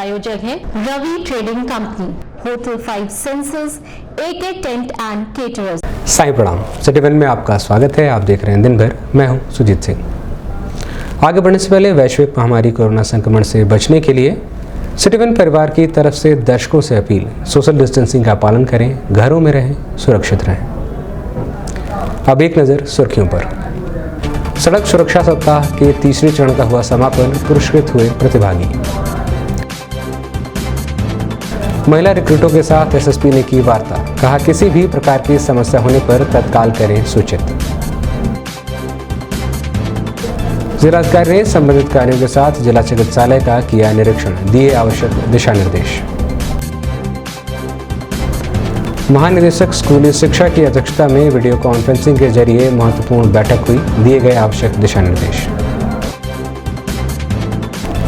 प्रायोजक है Ravi trading company, hotel 5 senses, AK tent and caterers. Sai प्रणाम। सिटी वन में आपका स्वागत है। आप देख रहे हैं दिन भर। मैं हूं सुजीत सिंह। आगे बढ़ने से पहले वैश्विक महामारी कोरोना संक्रमण से बचने के लिए सिटी वन परिवार की तरफ से दर्शकों से अपील, सोशल डिस्टेंसिंग का पालन करें, घरों में रहें, सुरक्षित रहें। अब एक नज़र सुर्खियों पर। सड़क सुरक्षा सप्ताह के तीसरे चरण का हुआ समापन, पुरस्कृत हुए प्रतिभागी। महिला रिक्रूटों के साथ एसएसपी ने की वार्ता, कहा किसी भी प्रकार की समस्या होने पर तत्काल करें सूचित। जिलाधिकारी ने संबंधित कार्यों के साथ जिला चिकित्सालय का किया निरीक्षण, दिए आवश्यक दिशा निर्देश। महानिदेशक स्कूली शिक्षा की अध्यक्षता में वीडियो कॉन्फ्रेंसिंग के जरिए महत्वपूर्ण बैठक हुई, दिए गए आवश्यक दिशा निर्देश।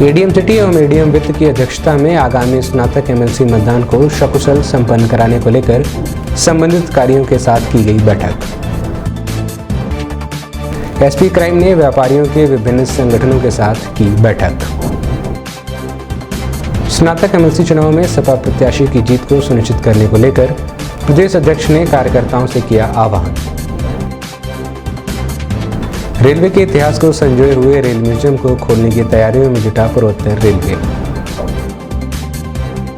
एडीएम सिटी एवं एडीएम वित्त की अध्यक्षता में आगामी स्नातक एमएलसी मतदान को सकुशल संपन्न कराने को लेकर संबंधित कार्यों के साथ की गई बैठक। एसपी क्राइम ने व्यापारियों के विभिन्न संगठनों के साथ की बैठक। स्नातक एमएलसी चुनाव में सपा प्रत्याशी की जीत को सुनिश्चित करने को लेकर प्रदेश अध्यक्ष ने कार्यकर्ताओं से किया आह्वान। रेलवे के इतिहास को संजोए हुए रेल म्यूजियम को खोलने की तैयारियों में जुटा पूर्वोत्तर रेलवे।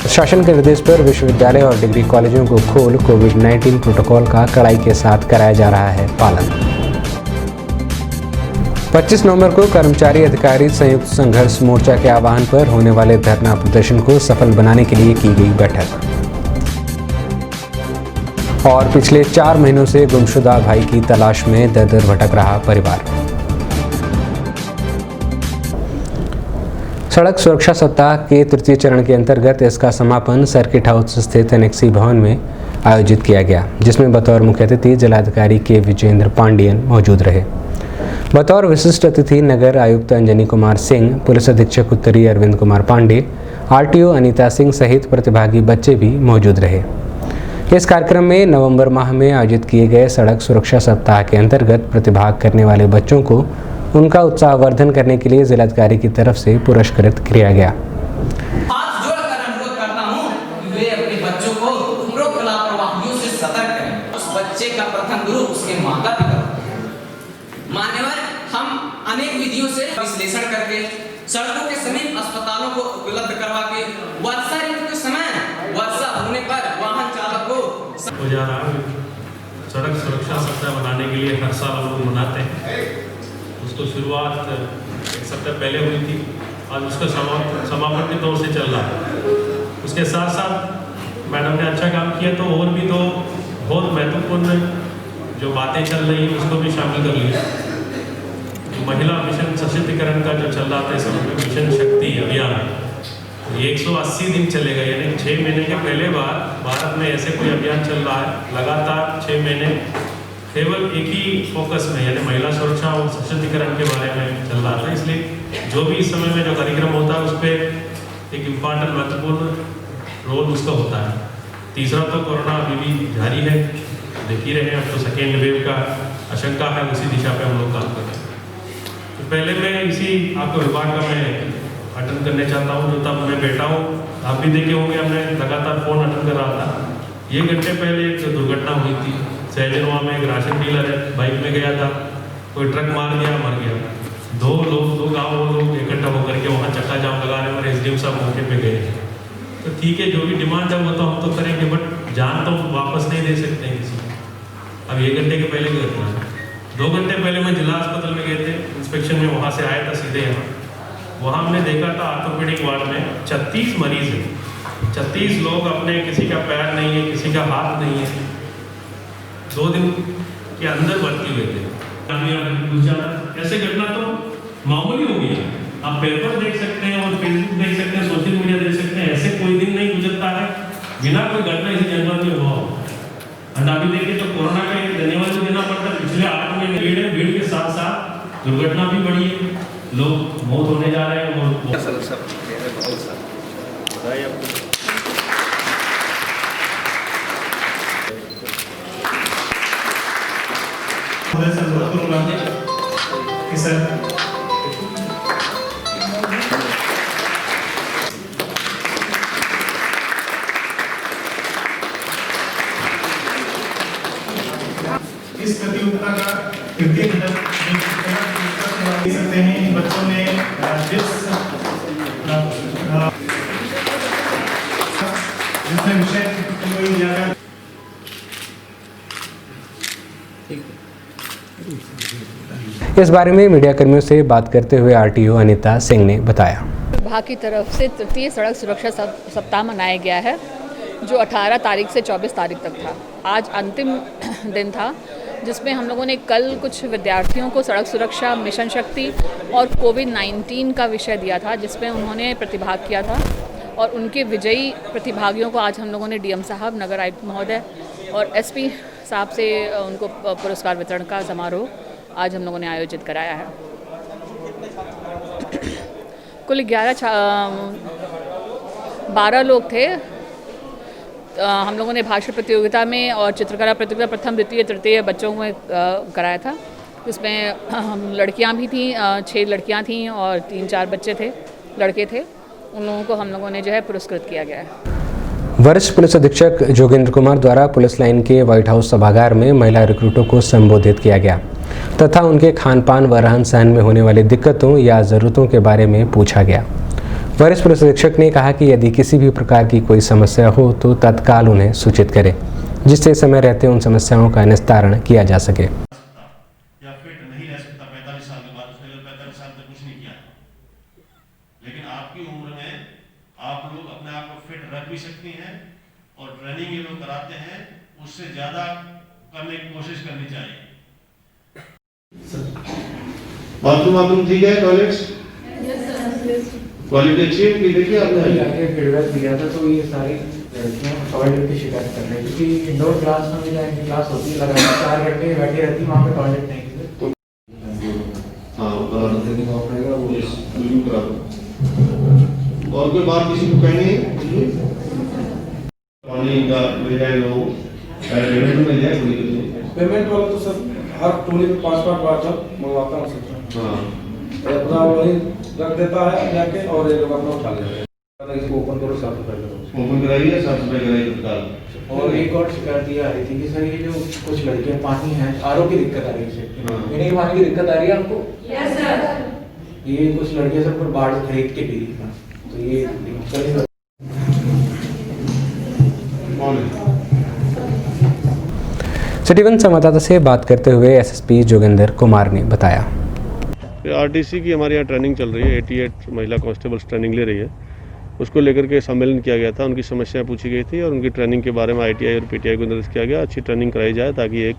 शासन के निर्देश पर विश्वविद्यालय और डिग्री कॉलेजों को खोल कोविड-19 प्रोटोकॉल का कड़ाई के साथ कराया जा रहा है पालन। 25 नवंबर को कर्मचारी अधिकारी संयुक्त संघर्ष मोर्चा के आह्वान पर होने वाले धरना प्रदर्शन को सफल बनाने के लिए की गई बैठक। और पिछले 4 महीनों से गुमशुदा भाई की तलाश में दर-दर भटक रहा परिवार। सड़क सुरक्षा सप्ताह के तृतीय चरण के अंतर्गत इसका समापन सर्किट हाउस स्थित एनेक्सी भवन में आयोजित किया गया, जिसमें बतौर मुख्य अतिथि जिलाधिकारी के विजेंद्र पांडियन मौजूद रहे। बतौर विशिष्ट अतिथि नगर आयुक्त अंजनी कुमार सिंह, पुलिस अधीक्षक उत्तरी अरविंद कुमार पांडे, आरटीओ अनीता सिंह सहित प्रतिभागी बच्चे भी मौजूद रहे। इस कार्यक्रम में नवंबर माह में आयोजित किए गए सड़क सुरक्षा सप्ताह के अंतर्गत प्रतिभाग करने वाले बच्चों को उनका उत्साहवर्धन करने के लिए जिलाधिकारी की तरफ से पुरस्कृत किया गया। हाथ जोड़कर अनुरोध करता हूं कि वे अपने बच्चों को उपरोक्त लापरवाहियों से सतर्क करें। उस बच्चे का प्रथम गुरु उसके माता पिता होते हैं। मान्यवर, हम अनेक विधियों से विश्लेषण करके सड़कों के समीप अस्पतालों को उपलब्ध करवा के वर्षा ऋतु के समय वर्षा होने पर वाहन चालक को हो जा रहा है। सड़क सुरक्षा सप्ताह मनाने के लिए हर साल हम लोग मनाते हैं। उसको शुरुआत एक सप्ताह पहले हुई थी, आज उसका समापन के तौर से चल रहा है। उसके साथ साथ मैडम ने अच्छा काम किया, तो और भी 2 बहुत महत्वपूर्ण जो बातें चल रही हैं उसको भी शामिल कर लिया। महिला मिशन सशक्तिकरण का जो चल रहा था इस समय मिशन शक्ति अभियान, ये 180 दिन चलेगा, यानी 6 महीने के पहले बार भारत में ऐसे कोई अभियान चल रहा है। लगातार 6 महीने केवल एक ही फोकस में, यानी महिला सुरक्षा और सशक्तिकरण के बारे में चल रहा था। इसलिए जो भी इस समय में जो कार्यक्रम होता है उस पर एक इम्पॉर्टेंट महत्वपूर्ण रोल उसका होता है। तीसरा तो कोरोना अभी भी जारी है, देख ही रहे हैं। अब तो सेकेंड वेव का आशंका है, उसी दिशा पर हम लोग काम कर रहे हैं। तो पहले मैं इसी आपको विभाग का मैं अटेंड करने चाहता हूँ, जो तब मैं बैठा हूँ, आप भी देखे होंगे, हमने लगातार फोन अटेंड कर रहा था। ये घंटे पहले एक दुर्घटना हुई थी सहजनवा में। एक राशन डीलर है, बाइक में गया था, कोई ट्रक मार गया, मर गया। 2 गाँव लोग इकट्ठा होकर के वहाँ चक्का जाम लगाने पर एसडीएम साहब मौके पे गए। तो ठीक है, जो भी डिमांड है वो तो हम तो करेंगे, बट जान तो वापस नहीं दे सकते हैं किसी को। अब 1 घंटे के पहले की घटना है। 2 घंटे पहले मैं जिला अस्पताल में गए थे इंस्पेक्शन में, वहाँ से आया था सीधे यहाँ। वहाँ हमने देखा था ऑर्थोपेडिक वार्ड में 36 मरीज हैं। 36 लोग अपने, किसी का पैर नहीं है, किसी का हाथ नहीं है, 2 दिन के अंदर भर्ती हुए थे। ऐसे घटना तो मामूली हो गया। आप पेपर देख सकते हैं और फेसबुक देख सकते हैं, सोशल मीडिया देख सकते हैं, ऐसे कोई दिन नहीं गुजरता है बिना कोई घटना इस जनवरी में हुआ हो। अभी देखिए तो कोरोना का धन्यवाद भी देना पड़ता है। पिछले 8 महीने भीड़ के साथ साथ दुर्घटना भी बढ़ी है, लोग मौत होने जा रहे हैं। इस प्रतियोगिता का तृतीय घटक दे सकते हैं। इन बच्चों ने जिसने विषय को दिया गया। इस बारे में मीडिया कर्मियों से बात करते हुए आरटीओ अनीता सिंह ने बताया। विभाग की तरफ से तृतीय सड़क सुरक्षा सप्ताह मनाया गया है, जो 18 तारीख से 24 तारीख तक था। आज अंतिम दिन था, जिसमें हम लोगों ने कल कुछ विद्यार्थियों को सड़क सुरक्षा मिशन शक्ति और कोविड-19 का विषय दिया था, जिसमें उन्होंने प्रतिभाग किया था। और उनके विजयी प्रतिभागियों को आज हम लोगों ने डीएम साहब, नगर आयुक्त महोदय और एसपी साहब से उनको पुरस्कार वितरण का समारोह आज हम लोगों ने आयोजित कराया है। कुल 12 लोग थे। हम लोगों ने भाषण प्रतियोगिता में और चित्रकला प्रतियोगिता प्रथम, द्वितीय, तृतीय बच्चों में कराया था। इसमें लड़कियां भी थीं, 6 लड़कियां थीं और 3-4 बच्चे थे, लड़के थे। उन लोगों को हम लोगों ने जो है पुरस्कृत किया गया है। वरिष्ठ पुलिस अधीक्षक जोगेंद्र कुमार द्वारा पुलिस लाइन के व्हाइट हाउस सभागार में महिला रिक्रूटों को संबोधित किया गया तथा उनके खान पान व रहन सहन में होने वाली दिक्कतों या ज़रूरतों के बारे में पूछा गया। वरिष्ठ पुलिस अधीक्षक ने कहा कि यदि किसी भी प्रकार की कोई समस्या हो तो तत्काल उन्हें सूचित करें, जिससे समय रहते उन समस्याओं का निस्तारण किया जा सके। या फिट नहीं रह सकता 45 साल के बाद, उसने 45 साल तक कुछ नहीं किया, लेकिन आपकी उम्र में आप लोग अपने आप को फिट रख भी सकती हैं और ट्रेनिंग ये लोग कराते हैं, उससे ज़्यादा करने की कोशिश करनी चाहिए। बाथरूम ठीक है, टॉयलेट्स क्वालिटी अच्छी है कि देखिए आपने आगे फीडबैक दिया था, तो ये सारी लड़कियां टॉयलेट की शिकायत कर रही है, क्योंकि इंडोर क्लास में भी जाएंगे, क्लास होती है लगातार 4 घंटे बैठी रहती है, वहाँ पे टॉयलेट नहीं है। तो हाँ वो बिल्कुल करा दो। और कोई बात किसी को कहनी है? पानी का मिल जाए, लोग पेमेंट मिल जाए। पेमेंट वाला तो सर हर टोली में 5-5 बार जब मंगवाता हूँ सर। हाँ, अपना वही रख देता है जाके और ये लोग अपना उठा लेते हैं। इसको ओपन करो, 7 रुपये करो, ओपन कराइए, 7 रुपये कराइए तत्काल। और एक और शिकायत ये आ रही थी कि सर ये जो कुछ लड़कियां पानी है, आरओ की दिक्कत आ रही है, पीने के पानी की दिक्कत आ रही है आपको? Yes sir. ये कुछ लड़कियां सर पर बाढ़ खरीद के पी रही है, तो ये सिटी वन संवाददाता से बात करते हुए एसएसपी जोगेंद्र कुमार ने बताया। आरटीसी की हमारे यहाँ ट्रेनिंग चल रही है, 88 महिला कांस्टेबल्स ट्रेनिंग ले रही है। उसको लेकर के सम्मेलन किया गया था, उनकी समस्याएं पूछी गई थी और उनकी ट्रेनिंग के बारे में आईटीआई और पीटीआई को निर्देश किया गया, अच्छी ट्रेनिंग कराई जाए ताकि एक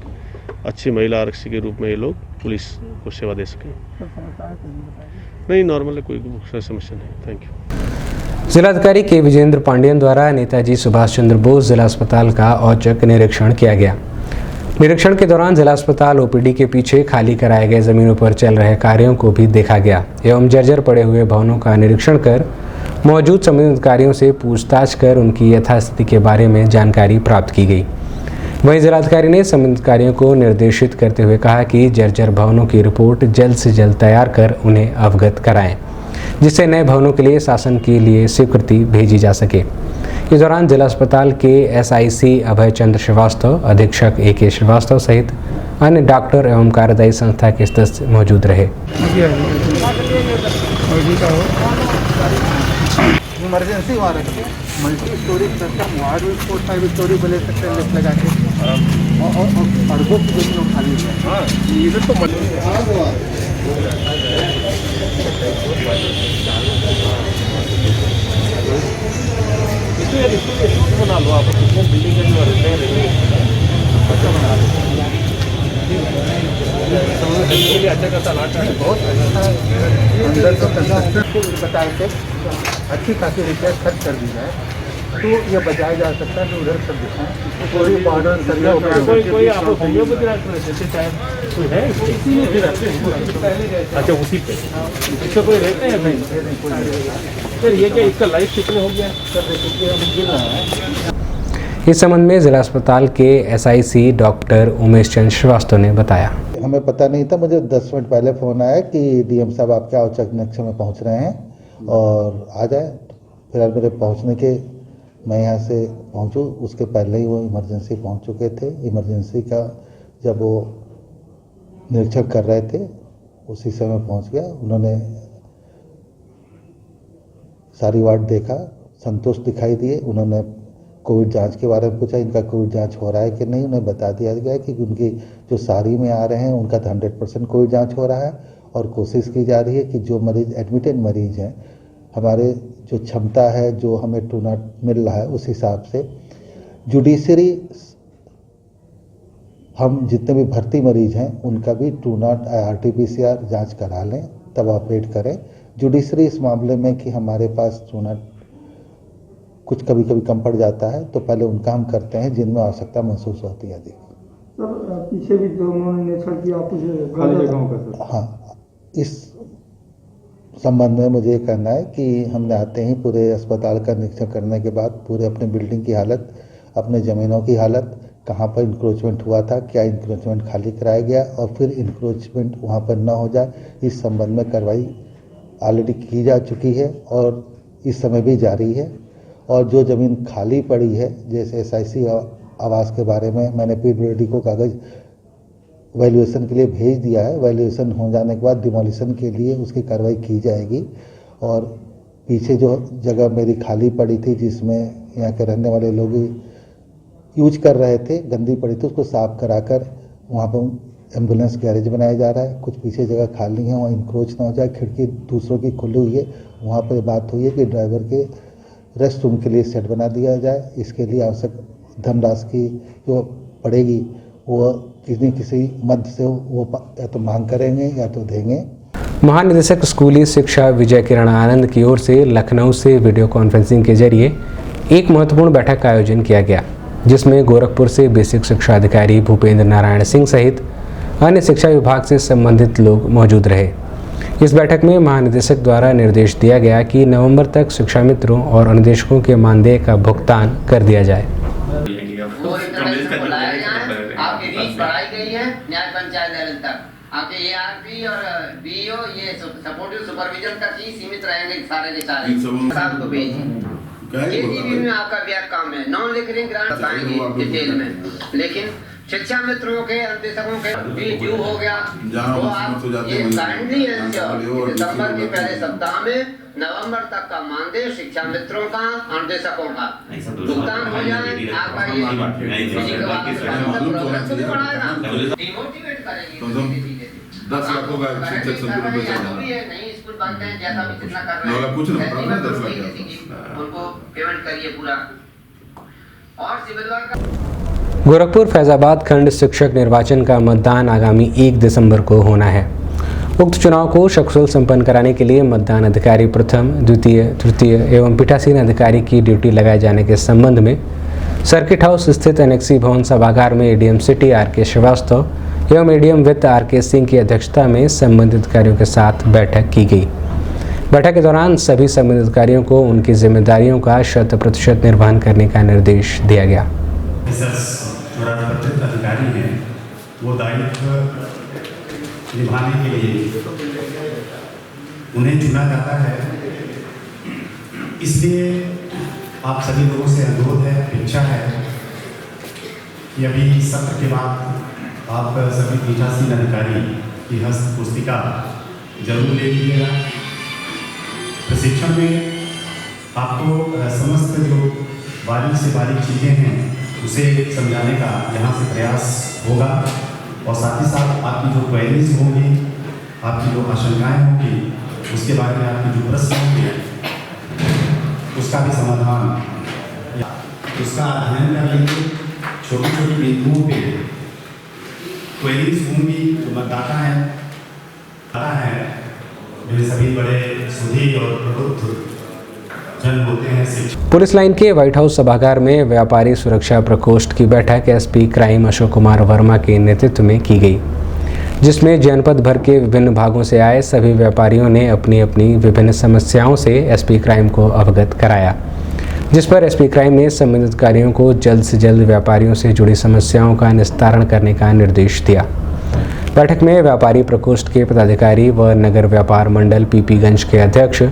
अच्छी महिला आरक्षी के रूप में ये लोग पुलिस को सेवा दे सकें। नहीं, नॉर्मल है, कोई समस्या नहीं। Thank you. जिलाधिकारी के विजेंद्र पांडियन द्वारा नेताजी सुभाष चंद्र बोस जिला अस्पताल का औचक निरीक्षण किया गया। निरीक्षण के दौरान जिला अस्पताल ओपीडी के पीछे खाली कराए गए जमीनों पर चल रहे कार्यों को भी देखा गया एवं जर्जर पड़े हुए भवनों का निरीक्षण कर मौजूद संबंधित अधिकारियों से पूछताछ कर उनकी यथास्थिति के बारे में जानकारी प्राप्त की गई। वहीं जिलाधिकारी ने संबंधित अधिकारियों को निर्देशित करते हुए कहा कि जर्जर भवनों की रिपोर्ट जल्द से जल्द तैयार कर उन्हें अवगत कराएं, जिससे नए भवनों के लिए शासन के लिए स्वीकृति भेजी जा सके। इस दौरान जिला अस्पताल के एसआईसी अभय चंद्र श्रीवास्तव, अधीक्षक AK श्रीवास्तव सहित अन्य डॉक्टर एवं कार्यदायी संस्था के सदस्य मौजूद रहे। इमरजेंसी वाला मल्टी स्टोरी सिस्टम वार्ड विस्फोट 5 स्टोरी बने सकते हैं लिफ्ट लगा के और अड़बों की जमीन खाली है। इधर तो बना लो आप, बिल्डिंग के जो रिपेयर अच्छा बना लो, अच्छा खासा लाट है, बहुत अंदर तो कंस्ट्रक्शन बताए थे, अच्छी खासी रिपेयर खर्च कर दी जाए तो ये बचाया जा सकता है। तो उधर सब दिखाएं, कोई मॉडर्न सर्वे कोई आपको वीडियो भी दिखा कोई है अच्छा उसी पे इसका कोई रहते हैं नहीं सर, ये क्या इसका लाइफ कितने हो गया सर? गिर रहा है। इस संबंध में जिला अस्पताल के एसआईसी डॉक्टर उमेश चंद्र श्रीवास्तव ने बताया। हमें पता नहीं था, मुझे 10 मिनट पहले फ़ोन आया कि डीएम साहब आपके औचक निरीक्षण में पहुंच रहे हैं और आ जाए। फिलहाल मेरे पहुंचने के मैं यहाँ से पहुंचूँ उसके पहले ही वो इमरजेंसी पहुंच चुके थे। इमरजेंसी का जब वो निरीक्षण कर रहे थे उसी समय पहुंच गया। उन्होंने सारी वार्ड देखा, संतुष्ट दिखाई दिए। उन्होंने कोविड जांच के बारे में पूछा, इनका कोविड जांच हो रहा है कि नहीं। उन्हें बता दिया गया कि उनकी जो सारी में आ रहे हैं उनका तो 100% कोविड जांच हो रहा है और कोशिश की जा रही है कि जो मरीज एडमिटेड मरीज हैं, हमारे जो क्षमता है, जो हमें ट्रू नॉट मिल रहा है, उस हिसाब से जुडिशरी हम जितने भी भर्ती मरीज हैं उनका भी ट्रू नॉट RT-PCR जाँच करा लें, तब ऑपरेट करें। जुडिशरी इस मामले में कि हमारे पास ट्रू नॉट कुछ कभी कभी कम पड़ जाता है, तो पहले उनका हम करते हैं जिनमें आवश्यकता महसूस होती है अधिक। सर पीछे भी जो उन्होंने निरीक्षण किया कुछ खाली जगहों का सर। हाँ, इस संबंध में मुझे ये कहना है कि हमने आते ही पूरे अस्पताल का निरीक्षण करने के बाद पूरे अपने बिल्डिंग की हालत, अपने ज़मीनों की हालत, कहाँ पर इंक्रोचमेंट हुआ था, क्या इंक्रोचमेंट खाली कराया गया और फिर इंक्रोचमेंट वहाँ पर न हो जाए, इस संबंध में कार्रवाई ऑलरेडी की जा चुकी है और इस समय भी जारी है। और जो ज़मीन खाली पड़ी है, जैसे SIC आवास के बारे में मैंने PWD को कागज़ वैल्यूएशन के लिए भेज दिया है। वैल्यूएशन हो जाने के बाद डिमोलिशन के लिए उसकी कार्रवाई की जाएगी। और पीछे जो जगह मेरी खाली पड़ी थी, जिसमें यहाँ के रहने वाले लोग यूज कर रहे थे, गंदी पड़ी थी, उसको साफ कराकर वहाँ पर एम्बुलेंस गैरेज बनाया जा रहा है। कुछ पीछे जगह खाली है, वहाँ इंक्रोच ना हो जाए, खिड़की दूसरों की खुली हुई है, वहाँ पर बात हुई है कि ड्राइवर के रेस्ट रूम के लिए सेट बना दिया जाए। इसके लिए आवश्यक धनराशि की जो पड़ेगी वो किसी मद से वो या तो मांग करेंगे या तो देंगे। महानिदेशक स्कूली शिक्षा विजय किरण आनंद की ओर से लखनऊ से वीडियो कॉन्फ्रेंसिंग के जरिए एक महत्वपूर्ण बैठक का आयोजन किया गया, जिसमें गोरखपुर से बेसिक शिक्षा अधिकारी भूपेंद्र नारायण सिंह सहित अन्य शिक्षा विभाग से संबंधित लोग मौजूद रहे। इस बैठक में महानिदेशक द्वारा निर्देश दिया गया कि नवंबर तक शिक्षा मित्रों और अनुदेशकों के मानदेय का भुगतान कर दिया जाए। आपकी रीच बढ़ाई गई है न्याय पंचायत लेवल तक। आपके ARP और BO ये सपोर्टिव सुपरविजन तक ही सीमित रहेंगे सारे के सारे। आपको भेजिए KGB में आपका व्यापक काम है, नॉन रिकरिंग ग्रांट बताएंगे डिटेल में, लेकिन शिक्षा मित्रों के अनुदेशकों के भी ड्यू हो गया तो आप ये काइंडली दिसंबर के पहले सप्ताह में नवंबर तक का मानदेय शिक्षा मित्रों का, अनुदेशकों का भुगतान हो जाए। आपका ये डिमोटिवेट करेंगे 10 लाख होगा शिक्षक नहीं स्कूल बंद है, जैसा भी कितना कर रहे हैं कुछ नहीं 10 लाख उनको पेमेंट करिए पूरा। और सिविल का गोरखपुर फैजाबाद खंड शिक्षक निर्वाचन का मतदान आगामी 1 दिसंबर को होना है। उक्त चुनाव को सकुशल संपन्न कराने के लिए मतदान अधिकारी प्रथम, द्वितीय, तृतीय एवं पीठासीन अधिकारी की ड्यूटी लगाए जाने के संबंध में सर्किट हाउस स्थित एनेक्सी भवन सभागार में ADM सिटी RK श्रीवास्तव एवं ADM वित्त RK सिंह की अध्यक्षता में संबंधित अधिकारियों के साथ बैठक की गई। बैठक के दौरान सभी संबंधित अधिकारियों को उनकी जिम्मेदारियों का 100% निर्वहन करने का निर्देश दिया गया। अधिकारी हैं वो दायित्व निभाने के लिए उन्हें चुना जाता है। इसलिए आप सभी लोगों से अनुरोध है, इच्छा है कि अभी सत्र के बाद आप सभी पीठासीन अधिकारी की हस्त पुस्तिका जरूर ले लीजिएगा। प्रशिक्षण में आपको समस्त जो बारीक से बारीक चीज़ें हैं उसे समझाने का यहाँ से प्रयास होगा और साथ ही साथ आपकी जो क्वेरीज होंगी, आपकी जो आशंकाएं होंगी, उसके बारे में आपकी जो प्रश्न होंगे उसका भी समाधान, उसका अध्ययन कर लेंगे। छोटी छोटी बिंदुओं पे क्वेरीज होंगी, जो मतदाता है जो सभी बड़े सुधी और प्रबुद्ध जन होते हैं। पुलिस लाइन के व्हाइट हाउस सभागार में व्यापारी सुरक्षा प्रकोष्ठ की बैठक SP क्राइम अशोक कुमार वर्मा के नेतृत्व में की गई, जिसमें जनपद भर के विभिन्न भागों से आए सभी व्यापारियों ने अपनी अपनी विभिन्न समस्याओं से SP क्राइम को अवगत कराया, जिस पर SP क्राइम ने संबंधित अधिकारियों को जल्द से जल्द व्यापारियों से जुड़ी समस्याओं का निस्तारण करने का निर्देश दिया। बैठक में व्यापारी प्रकोष्ठ के पदाधिकारी व नगर व्यापार मंडल PP-गंज के अध्यक्ष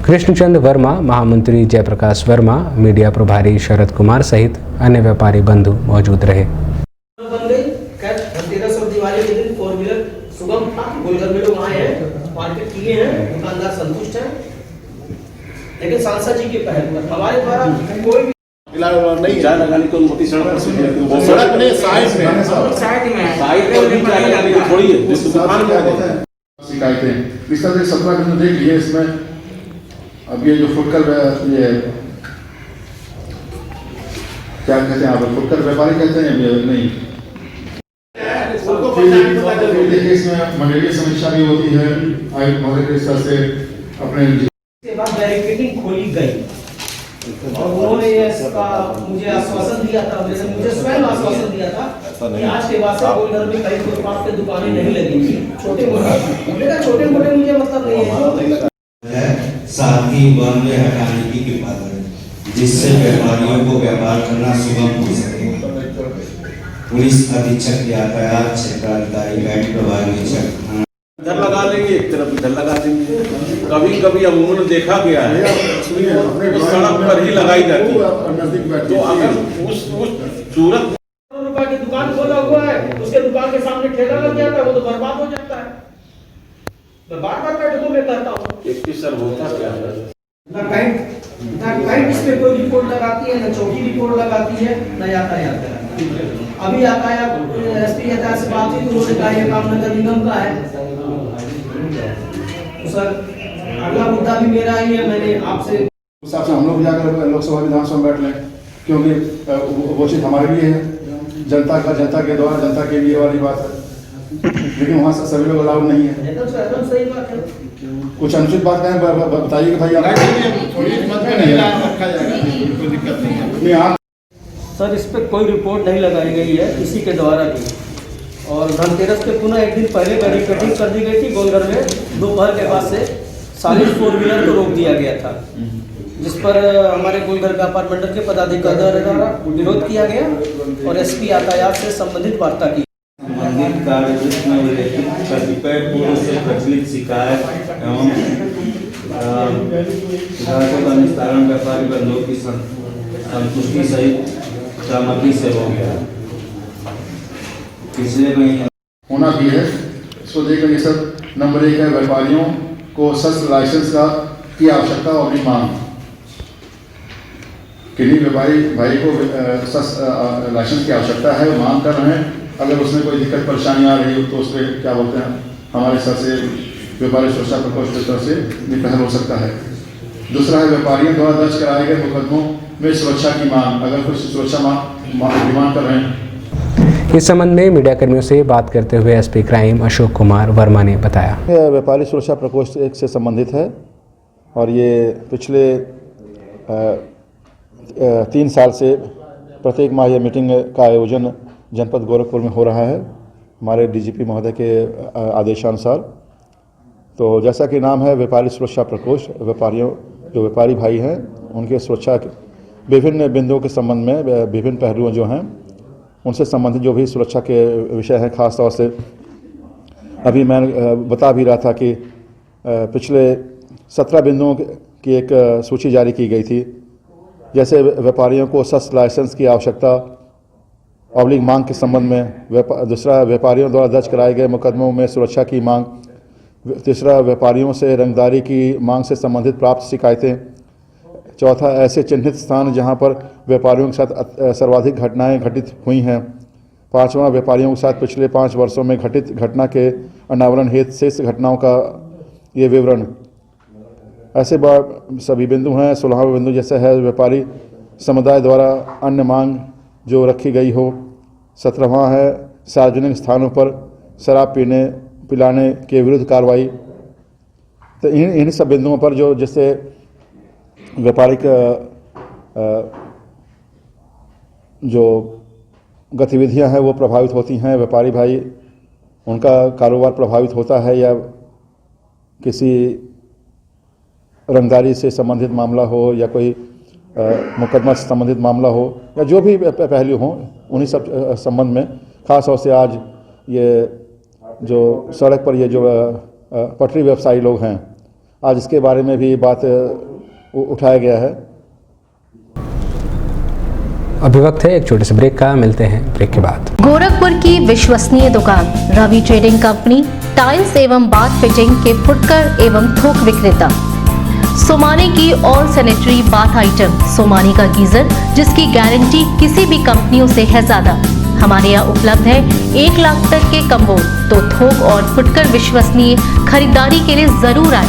कृष्णचंद वर्मा, महामंत्री जयप्रकाश वर्मा, मीडिया प्रभारी शरद कुमार सहित अन्य व्यापारी बंधु मौजूद रहे। किए हैं, दुकानदार संतुष्ट हैं, लेकिन सांसद जी की पहल पर हमारे द्वारा कोई भी नहीं चाय लगाने को अनुमति सड़क पर सड़क नहीं साइड में थोड़ी है शिकायतें इस तरह से 17 बिंदु देख लिए इसमें। अब ये जो फुटकर ये क्या कहते हैं आप फुटकर व्यापारी कहते हैं ये नहीं, देखिए इसमें मलेरिया समस्या भी होती है। आयुक्त महोदय के स्तर से अपने बैरिकेडिंग खोली गई और उन्होंने इसका मुझे आश्वासन दिया था, मुझे स्वयं आश्वासन दिया था कि आज के बाद से गोलघर में कहीं फुटपाथ पे दुकानें नहीं लगेंगी। छोटे मोटे मुझे मतलब नहीं है। साथ ही वन में हटाने की कृपा करें जिससे व्यापारियों को व्यापार करना सुगम हो सके। पुलिस अधीक्षक यातायात क्षेत्राधिकारी बैंक प्रभाग निरीक्षक इधर लगा लेंगे, एक तरफ इधर लगा देंगे। कभी कभी अमूमन देखा गया है तो सड़क पर ही लगाई जाती है। तो अगर उस सूरत रुपए की दुकान खोला हुआ है, उसके दुकान के सामने ठेला लग जाता है, वो तो बर्बाद हो जाता है। मैं बार-बार बैठकों में कहता हूँ सर होता क्या है ना बैंक इस पे कोई रिपोर्ट लगाती है, ना चौकी रिपोर्ट लगाती है, ना यातायात कराती है। अभी यातायात एसपी यातायात से बात हुई तो उन्होंने कहा ये काम नगर निगम का है। तो सर अगला मुद्दा भी मेरा ही है, मैंने आपसे उस हिसाब से हम लोग जाकर लोकसभा विधानसभा में बैठ लें, क्योंकि वो चीज़ हमारे लिए है, जनता के द्वारा जनता के लिए वाली बात है। लेकिन वहाँ से सभी लोग अलाउड नहीं है। एकदम सही बात है। कुछ अनुचित बात कहें बताइए कि भाई कोई दिक्कत नहीं है। सर इस पर कोई रिपोर्ट नहीं लगाई गई है किसी के द्वारा भी। और धनतेरस के पुनः एक दिन पहले बैरिकेडिंग कर दी गई थी गोलघर में, दोपहर के बाद से 40 फोर व्हीलर को रोक दिया गया था, जिस पर हमारे गोलघर व्यापार मंडल के पदाधिकारी द्वारा विरोध किया गया और एसपी यातायात से संबंधित वार्ता की। संबंधित कार्य में उल्लेखित कतिपय पूर्व से प्रचलित शिकायत एवं शिकायतों का निस्तारण व्यापारी बंधुओं की संतुष्टि सहित सहमति से हो गया। पिछले महीने होना भी है, इसको देखकर ये सब नंबर 1 है। व्यापारियों को शस्त्र लाइसेंस की आवश्यकता और भी मांग। किन्हीं व्यापारी भाई को लाइसेंस की आवश्यकता है, वो मांग कर रहे हैं। अगर उसमें कोई दिक्कत परेशानी आ रही हो तो उस पर क्या बोलते हैं, हमारे स्तर से व्यापारी सुरक्षा प्रकोष्ठ की तरफ से भी पहल हो सकता है। दूसरा है व्यापारियों द्वारा दर्ज कराए गए मुकदमों में सुरक्षा की मांग। अगर कुछ सुरक्षा डिमांड कर रहे हैं। इस संबंध में मीडिया कर्मियों से बात करते हुए एसपी क्राइम अशोक कुमार वर्मा ने बताया, व्यापारी सुरक्षा प्रकोष्ठ एक से संबंधित है और ये पिछले 3 साल से प्रत्येक माह यह मीटिंग का आयोजन जनपद गोरखपुर में हो रहा है हमारे डीजीपी महोदय के आदेशानुसार। तो जैसा कि नाम है व्यापारी सुरक्षा प्रकोष्ठ, व्यापारियों जो व्यापारी भाई हैं उनके सुरक्षा के विभिन्न बिंदुओं के संबंध में विभिन्न पहलुओं जो हैं उनसे संबंधित जो भी सुरक्षा के विषय हैं, खास तौर से अभी मैं बता भी रहा था कि पिछले 17 बिंदुओं की एक सूची जारी की गई थी। जैसे व्यापारियों को शस्त्र लाइसेंस की आवश्यकता ऑब्लिक मांग के संबंध में, दूसरा व्यापारियों द्वारा दर्ज कराए गए मुकदमों में सुरक्षा की मांग, तीसरा व्यापारियों से रंगदारी की मांग से संबंधित प्राप्त शिकायतें, चौथा ऐसे चिन्हित स्थान जहां पर व्यापारियों के साथ सर्वाधिक घटनाएं घटित हुई हैं, पांचवा व्यापारियों के साथ पिछले 5 वर्षों में घटित घटना के अनावरण हेतु शेष घटनाओं का ये विवरण। ऐसे सभी बिंदु हैं। 16वां बिंदु जैसे है व्यापारी समुदाय द्वारा अन्य मांग जो रखी गई हो। 17वां है सार्वजनिक स्थानों पर शराब पिलाने के विरुद्ध कार्रवाई। तो इन सब बिंदुओं पर जो जिससे व्यापारिक जो गतिविधियां हैं वो प्रभावित होती हैं, व्यापारी भाई उनका कारोबार प्रभावित होता है या किसी रंगदारी से संबंधित मामला हो या कोई मुकदमा से संबंधित मामला हो या जो भी पहलू हों, उन्हीं सब संबंध में खास तौर से आज ये जो सड़क पर ये जो पटरी व्यवसायी लोग हैं, आज इसके बारे में भी बात उठाया गया है। अभी वक्त है एक छोटे से ब्रेक का, मिलते हैं ब्रेक के बाद। गोरखपुर की विश्वसनीय दुकान रवि ट्रेडिंग कंपनी टाइल्स एवं बाथ फिटिंग के फुटकर एवं थोक विक्रेता। सोमानी की all sanitary bath item, Somani का गीजर जिसकी गारंटी किसी भी कंपनियों से है ज्यादा। हमारे यहाँ उपलब्ध है 1 लाख तक के कम्बोर्ड। तो थोक और फुटकर विश्वसनीय खरीदारी के लिए जरूर आए।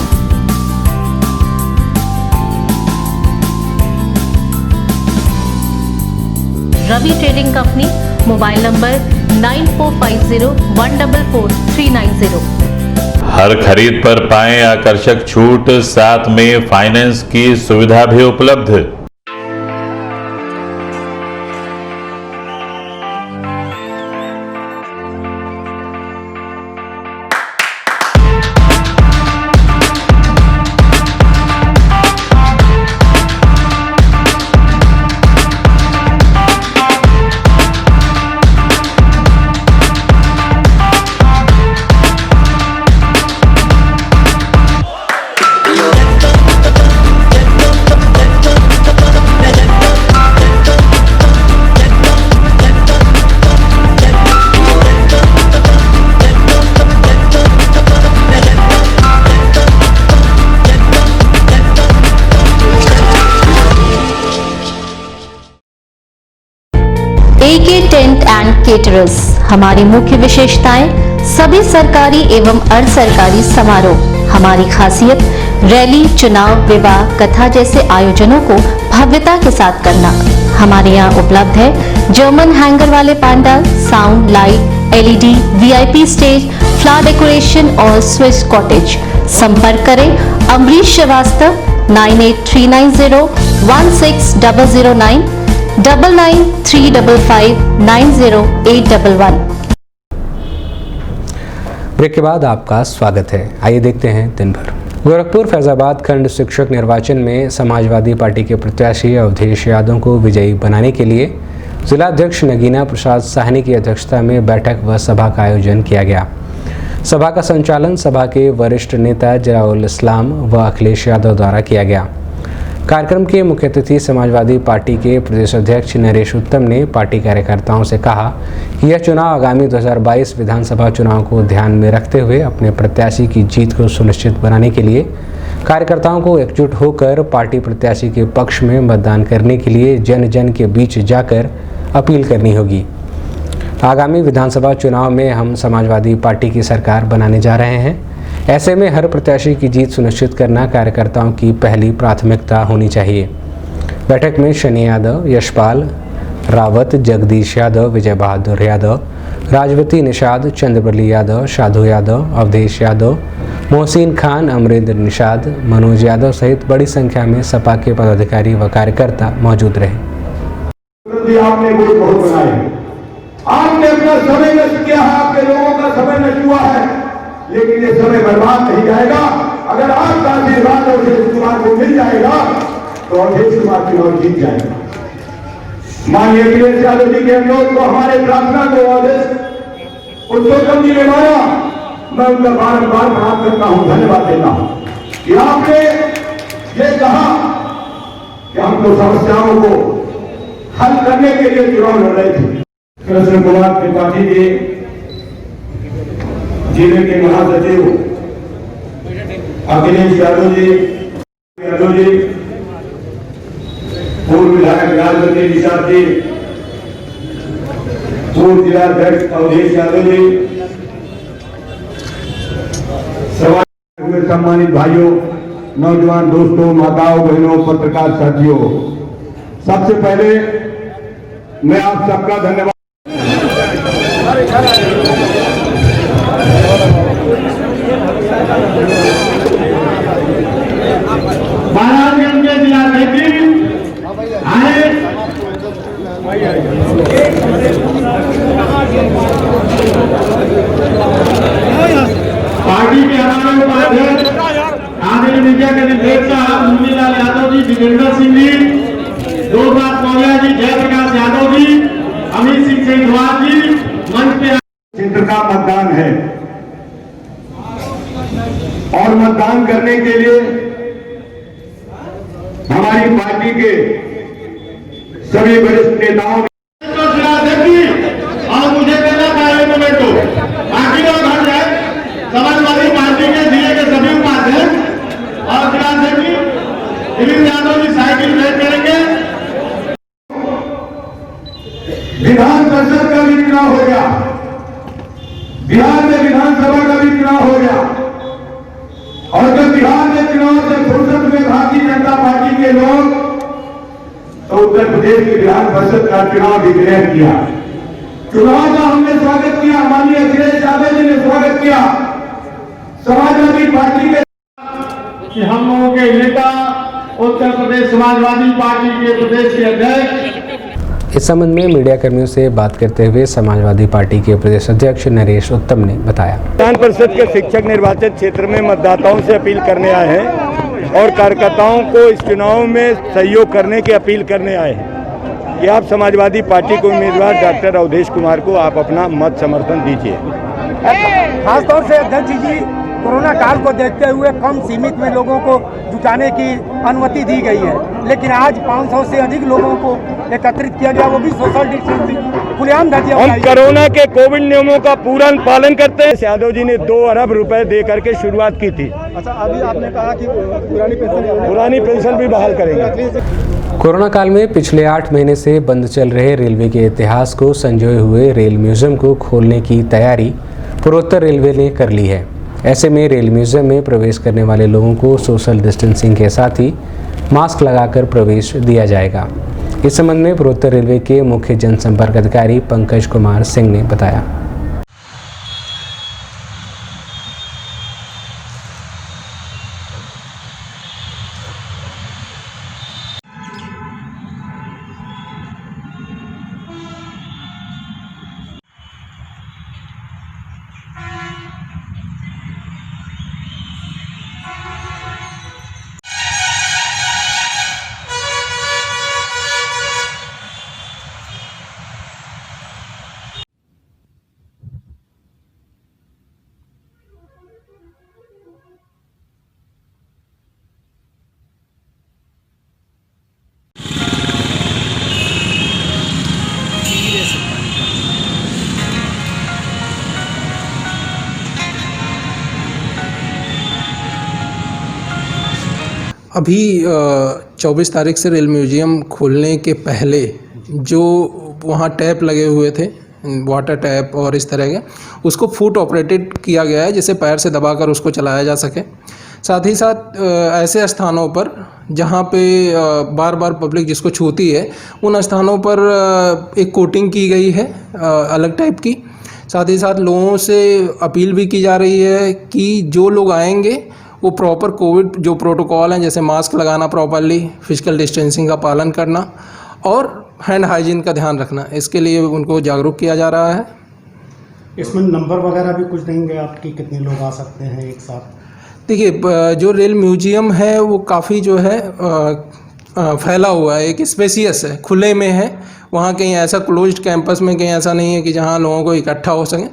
Ravi trading company, mobile number 9450144390। हर खरीद पर पाएं आकर्षक छूट, साथ में फाइनेंस की सुविधा भी उपलब्ध। AK tent and caterers. हमारी मुख्य विशेषताएं सभी सरकारी एवं अर्ध सरकारी समारोह। हमारी खासियत रैली, चुनाव, विवाह, कथा जैसे आयोजनों को भव्यता के साथ करना। हमारे यहाँ उपलब्ध है जर्मन हैंगर वाले pandal, sound, light, LED, VIP stage, flower decoration और स्विस कॉटेज। संपर्क करें अमरीश श्रीवास्तव 9839016009 9935590811। ब्रेक के बाद आपका स्वागत है। आइए देखते हैं दिन भर। गोरखपुर फैजाबाद खंड शिक्षक निर्वाचन में समाजवादी पार्टी के प्रत्याशी अवधेश यादव को विजयी बनाने के लिए जिलाध्यक्ष नगीना प्रसाद साहनी की अध्यक्षता में बैठक व सभा का आयोजन किया गया। सभा का संचालन सभा के वरिष्ठ नेता जराउल इस्लाम व अखिलेश यादव द्वारा किया गया। कार्यक्रम के मुख्य अतिथि समाजवादी पार्टी के प्रदेश अध्यक्ष नरेश उत्तम ने पार्टी कार्यकर्ताओं से कहा कि यह चुनाव आगामी 2022 विधानसभा चुनाव को ध्यान में रखते हुए अपने प्रत्याशी की जीत को सुनिश्चित बनाने के लिए कार्यकर्ताओं को एकजुट होकर पार्टी प्रत्याशी के पक्ष में मतदान करने के लिए जन जन के बीच जाकर अपील करनी होगी। आगामी विधानसभा चुनाव में हम समाजवादी पार्टी की सरकार बनाने जा रहे हैं। ऐसे में हर प्रत्याशी की जीत सुनिश्चित करना कार्यकर्ताओं की पहली प्राथमिकता होनी चाहिए। बैठक में शनि यादव, यशपाल रावत, जगदीश यादव, विजय बहादुर यादव, राजवती निषाद, चंद्रबली यादव, साधु यादव, अवधेश यादव, मोहसिन खान, अमरेंद्र निषाद, मनोज यादव सहित बड़ी संख्या में सपा के पदाधिकारी व कार्यकर्ता मौजूद रहे। आपने वोट बहुत बनाए, आपने अपना समय नष्ट किया है, आपके लोगों का समय नष्ट हुआ है, लेकिन ये समय बर्बाद नहीं जाएगा। अगर आपका आशीर्वाद अवधेश कुमार को मिल जाएगा तो अवधेश कुमार चुनाव जीत जाएगा। माननीय अखिलेश यादव जी के अनुरोध को, हमारे प्रार्थना को अवधेश पुरुषोत्तम जी ने माना, मैं उनका बार-बार प्रणाम करता हूं, धन्यवाद देता हूं कि आपने ये कहा कि हम तो समस्याओं को हल करने के लिए चुनाव लड़ रहे थे। कृष्ण कुमार त्रिपाठी जी जिले के महासचिव, अखिलेश यादव जी, पूर्व विधायक राजवती निषाद जी, पूर्व जिलाध्यक्ष अवधेश यादव जी, सम्मानित भाइयों, नौजवान दोस्तों, माताओं, बहनों, पत्रकार साथियों, सबसे पहले मैं आप सबका धन्यवाद। महाराजगंज के जिलाध्यक्ष आए, पार्टी के हमारे उपाध्यक्ष आदरणीय मीडिया के निर्देशक मुनीलाल यादव जी, जितेंद्र सिंह जी, दुर्गात मौर्य जी, जयप्रकाश यादव जी, अमित सिंह सेंधवाल जी, मंच पे क्षेत्र का मतदान है और मतदान करने के लिए हमारी पार्टी के सभी वरिष्ठ नेताओं और मुझे देना था एक मिनट, बाकी लोग हट जाए। फुर्सत में भारतीय जनता पार्टी के लोग तो उत्तर प्रदेश के विधान परिषद का चुनाव डिक्लेयर किया। चुनाव का हमने स्वागत किया, माननीय अखिलेश यादव जी ने स्वागत किया। समाजवादी पार्टी के कि हम लोगों के नेता उत्तर प्रदेश समाजवादी पार्टी के प्रदेश के अध्यक्ष। इस संबंध में मीडिया कर्मियों से बात करते हुए समाजवादी पार्टी के प्रदेश अध्यक्ष नरेश उत्तम ने बताया, विधान परिषद के शिक्षक निर्वाचन क्षेत्र में मतदाताओं से अपील करने आए हैं और कार्यकर्ताओं को इस चुनाव में सहयोग करने की अपील करने आए हैं कि आप समाजवादी पार्टी के उम्मीदवार डॉक्टर अवधेश कुमार को आप अपना मत समर्थन दीजिए। खासतौर से अध्यक्ष जी, कोरोना काल को देखते हुए कम सीमित में लोगों को जुटाने की अनुमति दी गई है, लेकिन आज 500 से अधिक लोगों को एकत्रित किया गया, वो भी सोशल डिस्टेंसिंग खुलेआम धज्जियां हम कोरोना के कोविड नियमों का पूर्ण पालन करते हैं। यादव जी ने 2 अरब रुपए दे करके शुरुआत की थी। अच्छा, अभी आपने कहा कि पुरानी पेंशन भी बहाल करेंगे। कोरोना काल में पिछले 8 महीने से बंद चल रहे रेलवे के इतिहास को संजोए हुए रेल म्यूजियम को खोलने की तैयारी पूर्वोत्तर रेलवे ने कर ली है। ऐसे में रेल म्यूजियम में प्रवेश करने वाले लोगों को सोशल डिस्टेंसिंग के साथ ही मास्क लगाकर प्रवेश दिया जाएगा। इस संबंध में पूर्वोत्तर रेलवे के मुख्य जनसंपर्क अधिकारी पंकज कुमार सिंह ने बताया। अभी 24 तारीख से रेल म्यूजियम खोलने के पहले जो वहाँ टैप लगे हुए थे, वाटर टैप और इस तरह के, उसको फुट ऑपरेटेड किया गया है, जिसे पैर से दबाकर उसको चलाया जा सके। साथ ही साथ ऐसे स्थानों पर जहाँ पे बार बार पब्लिक जिसको छूती है, उन स्थानों पर एक कोटिंग की गई है अलग टाइप की। साथ ही साथ लोगों से अपील भी की जा रही है कि जो लोग आएंगे वो प्रॉपर कोविड जो प्रोटोकॉल हैं, जैसे मास्क लगाना प्रॉपरली, फिजिकल डिस्टेंसिंग का पालन करना और हैंड हाइजीन का ध्यान रखना, इसके लिए उनको जागरूक किया जा रहा है। इसमें नंबर वगैरह भी कुछ देंगे आप कि कितने लोग आ सकते हैं एक साथ? देखिए, जो रेल म्यूजियम है वो काफ़ी जो है फैला हुआ है, एक स्पेसियस है, खुले में है। वहाँ कहीं ऐसा क्लोज्ड कैंपस में कहीं ऐसा नहीं है कि जहाँ लोगों को इकट्ठा हो सके।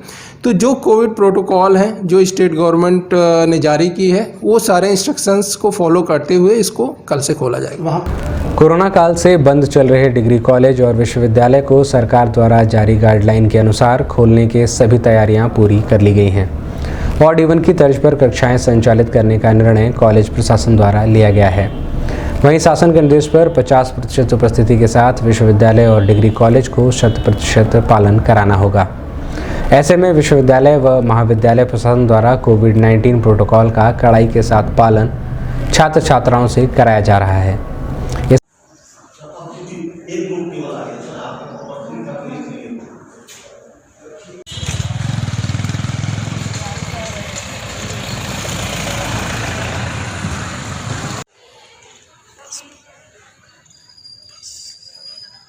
तो जो कोविड प्रोटोकॉल हैं जो स्टेट गवर्नमेंट ने जारी की है, वो सारे इंस्ट्रक्शंस को फॉलो करते हुए इसको कल से खोला जाएगा। कोरोना काल से बंद चल रहे डिग्री कॉलेज और विश्वविद्यालय को सरकार द्वारा जारी गाइडलाइन के अनुसार खोलने के सभी तैयारियां पूरी कर ली गई हैं। ऑड इवन की तर्ज पर कक्षाएं संचालित करने का निर्णय कॉलेज प्रशासन द्वारा लिया गया है। वहीं शासन के निर्देश पर 50% उपस्थिति के साथ विश्वविद्यालय और डिग्री कॉलेज को 100% पालन कराना होगा। ऐसे में विश्वविद्यालय व महाविद्यालय प्रशासन द्वारा कोविड-19 प्रोटोकॉल का कड़ाई के साथ पालन छात्र छात्राओं से कराया जा रहा है।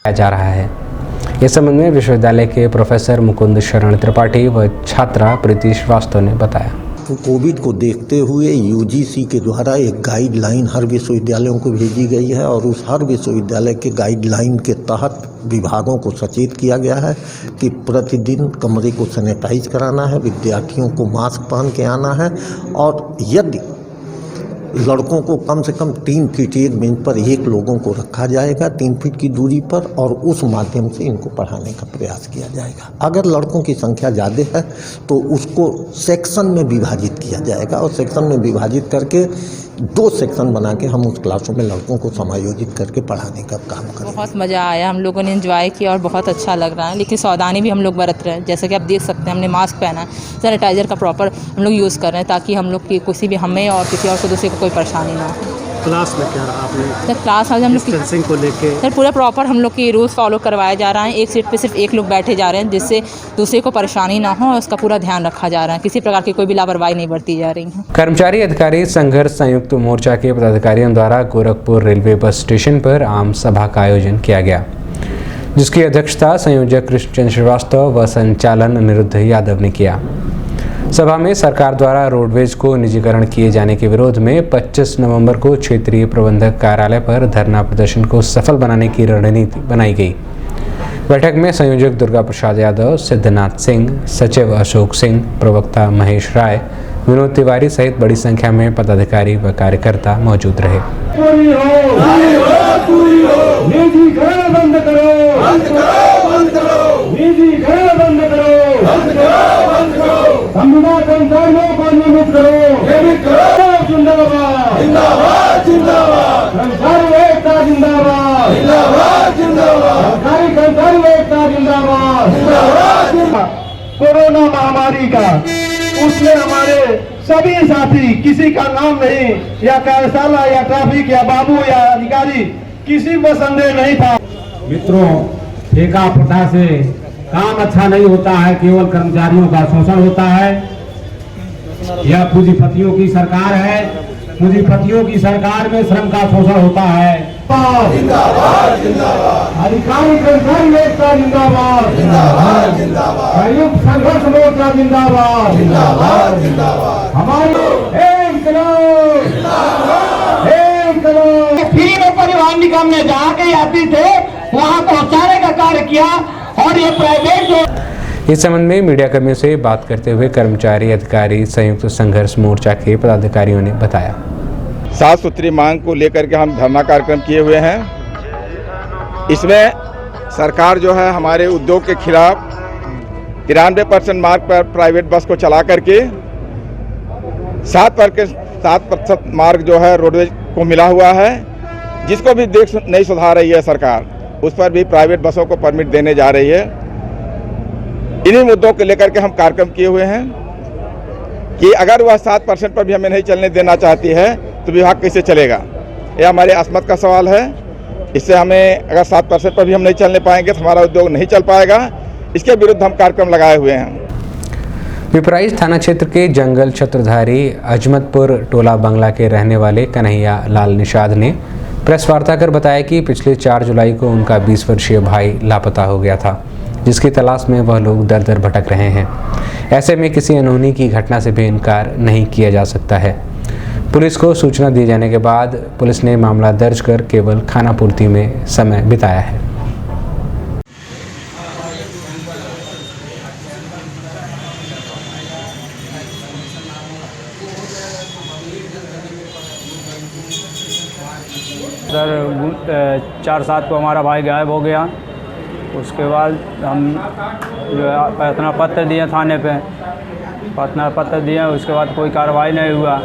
जा रहा है। इस संबंध में विश्वविद्यालय के प्रोफेसर मुकुंद शरण त्रिपाठी व छात्रा प्रीति श्रीवास्तव ने बताया। तो कोविड को देखते हुए यूजीसी के द्वारा एक गाइडलाइन हर विश्वविद्यालयों को भेजी गई है और उस हर विश्वविद्यालय के गाइडलाइन के तहत विभागों को सचेत किया गया है कि प्रतिदिन कमरे को सैनिटाइज कराना है, विद्यार्थियों को मास्क पहन के आना है और यदि लड़कों को कम से कम 3 फीट एक बेंच पर एक लोगों को रखा जाएगा 3 फीट की दूरी पर और उस माध्यम से इनको पढ़ाने का प्रयास किया जाएगा। अगर लड़कों की संख्या ज़्यादा है तो उसको सेक्शन में विभाजित किया जाएगा और सेक्शन में विभाजित करके 2 सेक्शन बना के हम उस क्लासों में लड़कों को समायोजित करके पढ़ाने का काम करें। बहुत मज़ा आया, हम लोगों ने एंजॉय किया और बहुत अच्छा लग रहा है, लेकिन सावधानी भी हम लोग बरत रहे हैं। जैसे कि आप देख सकते हैं हमने मास्क पहना है, सैनिटाइज़र का प्रॉपर हम लोग यूज़ कर रहे हैं ताकि हम लोग की किसी भी हमें और किसी और को दूसरे को कोई परेशानी ना हो। क्लास में क्या रहा आपने? सर क्लास आज हम लोग डिस्टेंसिंग को लेके सर पूरा प्रॉपर हम लोग के रूल्स फॉलो करवाया जा रहा है। एक सीट पे सिर्फ 1 लोग बैठे जा रहे हैं जिससे दूसरे को परेशानी ना हो और उसका पूरा ध्यान रखा जा रहा है। किसी प्रकार की कोई भी लापरवाही नहीं बरती जा रही है। कर्मचारी अधिकारी संघर्ष संयुक्त मोर्चा के पदाधिकारियों द्वारा गोरखपुर रेलवे बस स्टेशन पर आम सभा का आयोजन किया गया, जिसकी अध्यक्षता संयोजक कृष्णचंद्र श्रीवास्तव व संचालन अनिरुद्ध यादव ने किया। सभा में सरकार द्वारा रोडवेज को निजीकरण किए जाने के विरोध में 25 नवंबर को क्षेत्रीय प्रबंधक कार्यालय पर धरना प्रदर्शन को सफल बनाने की रणनीति बनाई गई। बैठक में संयोजक दुर्गा प्रसाद यादव, सिद्धनाथ सिंह, सचिव अशोक सिंह, प्रवक्ता महेश राय, विनोद तिवारी सहित बड़ी संख्या में पदाधिकारी व कार्यकर्ता मौजूद रहे। कोरोना महामारी का उसमें हमारे सभी साथी, किसी का नाम नहीं, या कार्यशाला या ट्रैफिक या बाबू या अधिकारी, किसी को संदेह नहीं था। मित्रों, ठेका प्रथा से काम अच्छा नहीं होता है, केवल कर्मचारियों का शोषण होता है। यह पूंजीपतियों की सरकार है, पूंजीपतियों की सरकार में श्रम का शोषण होता है। जिंदाबाद जिंदाबाद, अधिकारी कर्मचारी एकता जिंदाबाद जिंदाबाद जिंदाबाद, संयुक्त संघर्ष मोर्चा जिंदाबाद जिंदाबाद जिंदाबाद, हमारे एक करोड़ फ्री में परिवहन निगम ने जहाँ के यात्री थे वहाँ पहुँचाने का कार्य किया। और ये प्राइवेट जो इस संबंध में मीडिया कर्मियों से बात करते हुए कर्मचारी अधिकारी संयुक्त संघर्ष मोर्चा के पदाधिकारियों ने बताया, 7 सूत्री मांग को लेकर के हम धरना कार्यक्रम किए हुए हैं। इसमें सरकार जो है हमारे उद्योग के खिलाफ 93% मार्ग पर प्राइवेट बस को चला करके 7% मार्ग जो है रोडवेज को मिला हुआ है, जिसको भी देख नहीं सुधार रही है सरकार। उस पर भी प्राइवेट बसों को परमिट देने जा रही है। इन्हीं मुद्दों को लेकर के हम कार्यक्रम किए हुए हैं कि अगर वह 7% पर भी हमें नहीं चलने देना चाहती है तो विभाग कैसे चलेगा। यह हमारे अस्मत का सवाल है। इससे हमें अगर 7% पर भी हम नहीं चलने पाएंगे तो हमारा उद्योग नहीं चल पाएगा। इसके विरुद्ध हम कार्यक्रम लगाए हुए हैं। पिपराइच थाना क्षेत्र के जंगल छत्रधारी अजमतपुर टोला बंगला के रहने वाले कन्हैया लाल निषाद ने प्रेस वार्ता कर बताया कि पिछले 4 जुलाई को उनका 20 वर्षीय भाई लापता हो गया था, जिसकी तलाश में वह लोग दर दर भटक रहे हैं। ऐसे में किसी अनहोनी की घटना से भी इनकार नहीं किया जा सकता है। पुलिस को सूचना दिए जाने के बाद पुलिस ने मामला दर्ज कर केवल खानापूर्ति में समय बिताया है। सर 4/7 को हमारा भाई गायब हो गया। उसके बाद हम जो है प्रार्थना पत्र दिए थाने पे, प्रार्थना पत्र दिए, उसके बाद कोई कार्रवाई नहीं हुआ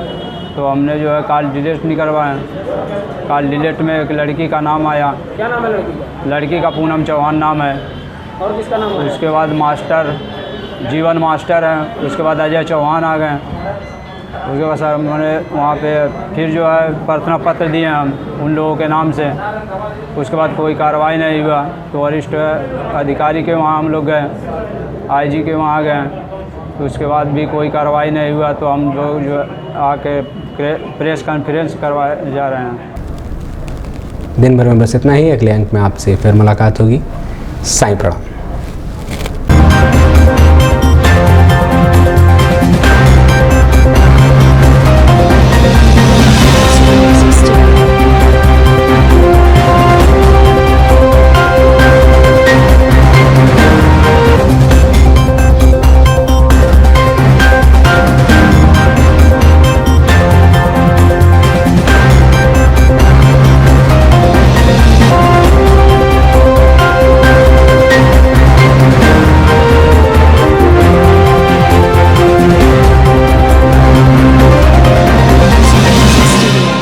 तो हमने जो है कॉल डिलीट नहीं करवाया। कॉल डिलीट में एक लड़की का नाम आया। क्या नाम है लड़की का? लड़की का पूनम चौहान नाम है। और किसका नाम है? उसके बाद मास्टर जीवन मास्टर हैं। उसके बाद अजय चौहान आ गए। उसके बाद सर उन्होंने वहाँ पे फिर जो है प्रार्थना पत्र दिए हम उन लोगों के नाम से। उसके बाद कोई कार्रवाई नहीं हुआ तो वरिष्ठ अधिकारी के वहाँ हम लोग गए, आईजी के वहाँ गए, तो उसके बाद भी कोई कार्रवाई नहीं हुआ तो हम लोग जो आके प्रेस कॉन्फ्रेंस करवाए जा रहे हैं। दिन भर में बस इतना ही। अगले अंक में आपसे फिर मुलाकात होगी। साईं प्रणाम।